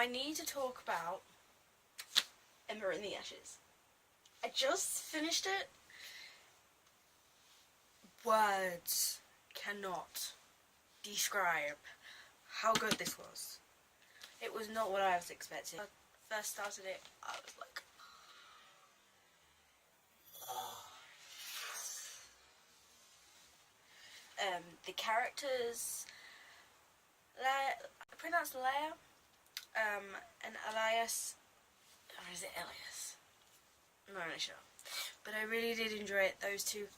I need to talk about Ember in the Ashes. I just finished it. Words cannot describe how good this was. It was not what I was expecting. When I first started it, I was like, the characters, I pronounced Leia, and Elias, or is it Elias? I'm not really sure. But I really did enjoy it, those two.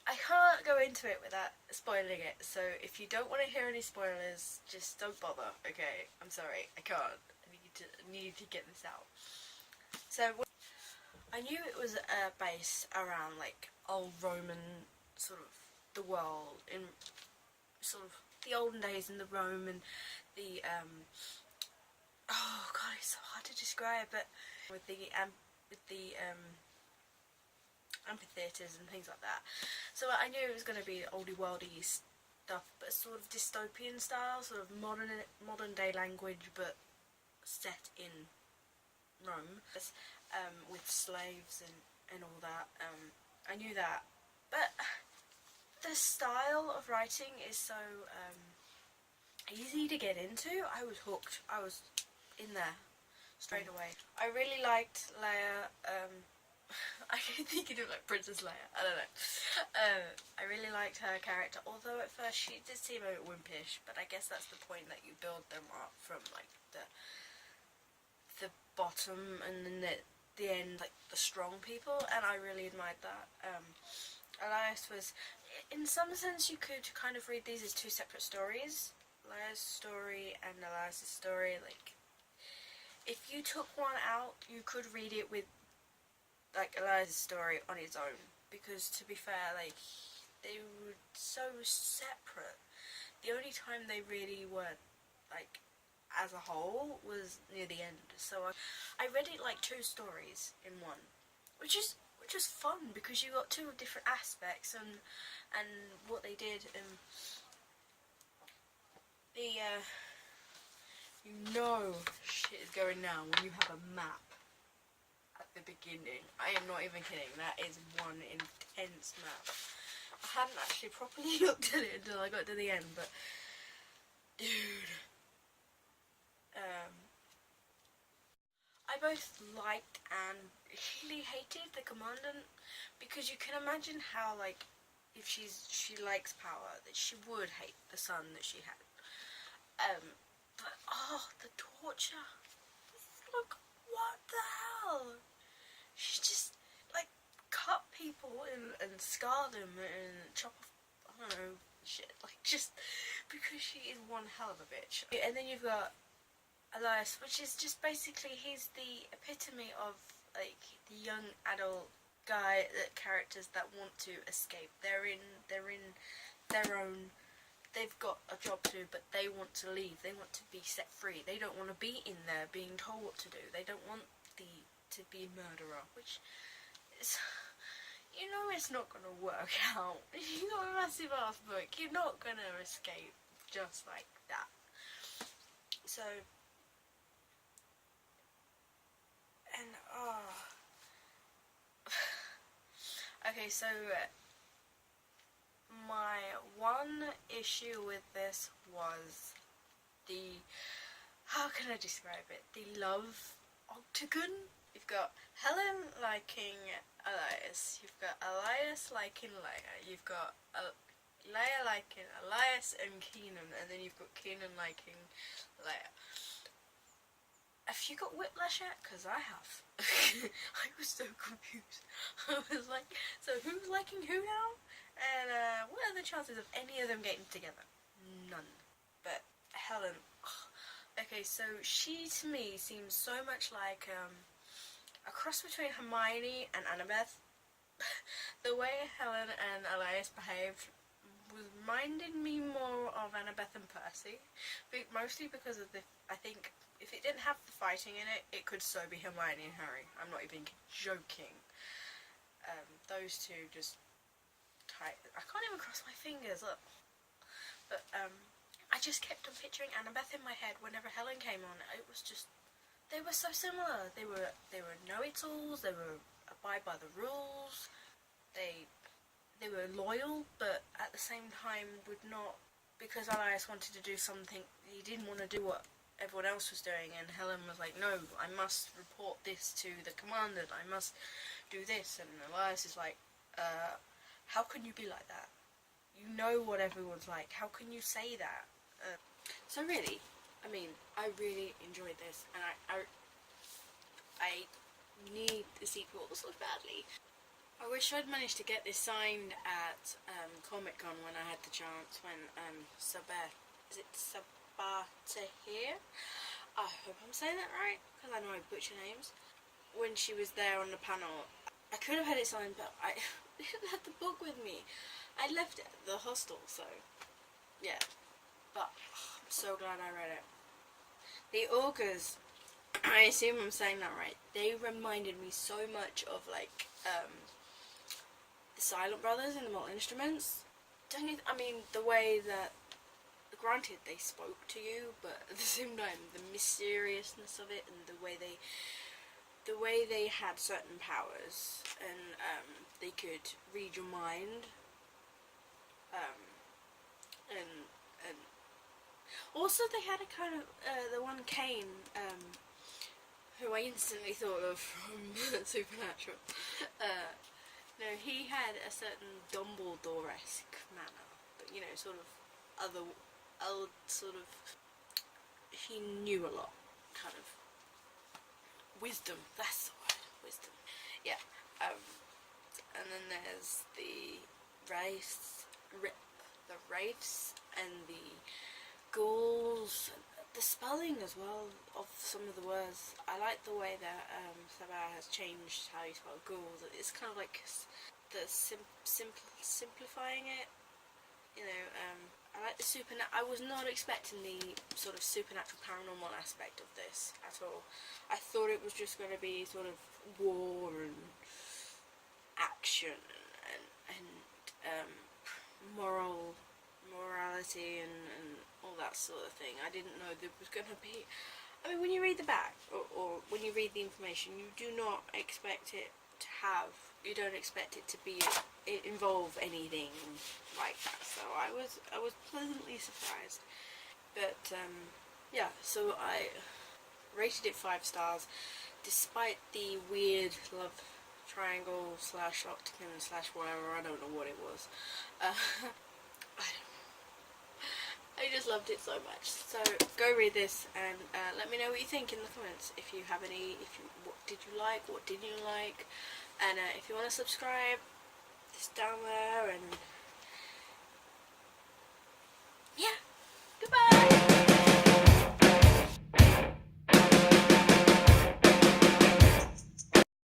I can't go into it without spoiling it, so if you don't want to hear any spoilers, just don't bother, okay? I'm sorry, I can't. I need to get this out. So, I knew it was based around, like, old Roman, sort of, the world, in sort of the olden days in the Rome and the, oh god, it's so hard to describe, but with the amphitheatres and things like that. So I knew it was going to be oldie worldy stuff, but sort of dystopian style, sort of modern day language, but set in Rome, with slaves and all that. I knew that, but the style of writing is so easy to get into. I was hooked. I was in there straight away. I really liked Leia. I keep thinking of like Princess Leia, I don't know. I really liked her character, although at first she did seem a bit wimpish, but I guess that's the point, that you build them up from like the bottom and then the end, like the strong people, and I really admired that. Elias was, in some sense you could kind of read these as two separate stories, Leia's story and Elias' story. Like, if you took one out, you could read it with like Elias' story on its own, because to be fair, like, they were so separate. The only time they really were like as a whole was near the end. So I read it like two stories in one, which is fun, because you got two different aspects and what they did, and the you know shit is going down when you have a map at the beginning. I am not even kidding, that is one intense map. I hadn't actually properly looked at it until I got to the end, but dude, I both liked and really hated the commandant, because you can imagine how, like, if she likes power, that she would hate the son that she had. But oh, the torture! Look, what the hell? She just like cut people and scar them and chop off, I don't know, shit, like, just because she is one hell of a bitch. And then you've got Elias, which is just basically, he's the epitome of like the young adult guy, that characters that want to escape. They're in their own, they've got a job to do, but they want to leave. They want to be set free. They don't want to be in there being told what to do. They don't want to be a murderer, which is, you know, it's not gonna work out. You got a massive ass book, you're not gonna escape just like that. So, and okay, so my one issue with this was the, how can I describe it, the love octagon. You've got Helen liking Elias, you've got Elias liking Leia, you've got Leia liking Elias and Keenan, and then you've got Keenan liking Leia. Have you got whiplash yet? Because I have. I was so confused. I was like, so who's liking who now? And what are the chances of any of them getting together? None. But Helen, okay, so she to me seems so much like a cross between Hermione and Annabeth. The way Helen and Elias behaved was reminded me more of Annabeth and Percy, mostly because of the, I think if it didn't have the fighting in it, it could so be Hermione and Harry. I'm not even joking. Those two just tight. I can't even cross my fingers, look. But I just kept on picturing Annabeth in my head whenever Helen came on. It was just, they were so similar. They were know-it-alls. They were abide by the rules. They were loyal, but at the same time would not, because Elias wanted to do something, he didn't want to do what everyone else was doing, and Helen was like, no, I must report this to the commandant, I must do this, and Elias is like, how can you be like that? You know what everyone's like, how can you say that? So really, I mean, I really enjoyed this, and I need the sequel so badly. I wish I'd managed to get this signed at Comic Con when I had the chance, when Sabaa Tahir? I hope I'm saying that right, because I know I butcher names. When she was there on the panel, I could have had it signed, but I didn't have the book with me. I left it at the hostel, so yeah. But I'm so glad I read it. The augurs, I assume I'm saying that right, they reminded me so much of like the Silent Brothers in the Multi-Instruments. Don't you, I mean, the way that, granted they spoke to you, but at the same time the mysteriousness of it, and the way they had certain powers, and they could read your mind, and also they had a kind of the one Kane, who I instantly thought of from Supernatural. No, he had a certain Dumbledore-esque manner, but you know, sort of sort of, he knew a lot, kind of wisdom. That's the word, wisdom. Yeah. And then there's the wraiths, and the ghouls. The spelling as well of some of the words. I like the way that Sabaa has changed how you spell ghouls. It's kind of like the simplifying it. You know, I like the I was not expecting the sort of supernatural paranormal aspect of this at all. I thought it was just going to be sort of war and action and morality and all that sort of thing. I didn't know there was going to be, I mean, when you read the back, or when you read the information, you do not expect it to have, you don't expect it to be, involve anything like that, so I was pleasantly surprised. But yeah, so I rated it 5 stars, despite the weird love triangle / octagon / whatever, I don't know what it was. I just loved it so much. So go read this, and let me know what you think in the comments. If you have any, what did you like, what didn't you like, and if you want to subscribe, it's down there, and